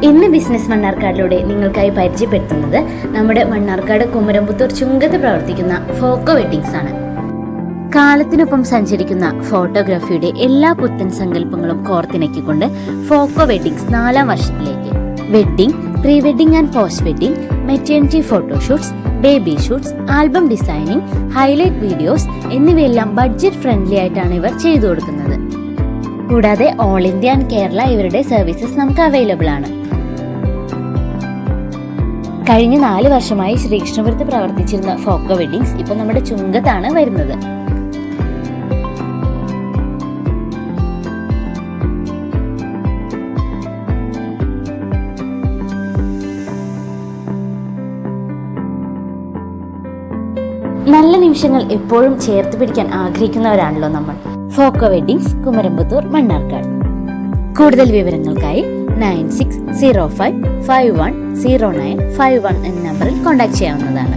ഇന്ന് ബിസിനസ് മണ്ണാർക്കാടിലൂടെ നിങ്ങൾക്കായി പരിചയപ്പെടുത്തുന്നത് നമ്മുടെ മണ്ണാർക്കാട് കുമരംപുത്തൂർ ചുങ്കത്ത് പ്രവർത്തിക്കുന്ന ഫോക്കോ വെഡ്ഡിങ്സ് ആണ്. കാലത്തിനൊപ്പം സഞ്ചരിക്കുന്ന ഫോട്ടോഗ്രാഫിയുടെ എല്ലാ പുത്തൻ സങ്കല്പങ്ങളും കോർത്തിണക്കിക്കൊണ്ട് ഫോക്കോ വെഡ്ഡിങ്സ് 4ാം വർഷത്തിലേക്ക്. Wedding, pre wedding and post wedding, maternity photoshoots, baby shoots, album designing, highlight videos എന്നിവയെല്ലാം ബഡ്ജറ്റ് ഫ്രണ്ട്ലി ആയിട്ടാണ് ഇവർ ചെയ്തു കൊടുക്കുന്നത്. കൂടാതെ ഓൾ ഇന്ത്യ ആൻഡ് കേരള ഇവരുടെ സർവീസസ് നമുക്ക് അവൈലബിൾ ആണ്. കഴിഞ്ഞ 4 വർഷമായി ശ്രീകൃഷ്ണപുരത്ത് പ്രവർത്തിച്ചിരുന്ന ഫോക്കോ വെഡ്ഡിങ്സ് ഇപ്പോൾ നമ്മുടെ ചുങ്കത്താണ് വരുന്നത്. നല്ല നിമിഷങ്ങൾ എപ്പോഴും ചേർത്ത് പിടിക്കാൻ ആഗ്രഹിക്കുന്നവരാണല്ലോ നമ്മൾ. Forgo weddings, Kumaramputhur, Mannarkkad. കൂടുതൽ വിവരങ്ങൾക്കായി 9605510951 എന്ന നമ്പറിൽ കോൺടാക്ട് ചെയ്യാവുന്നതാണ്.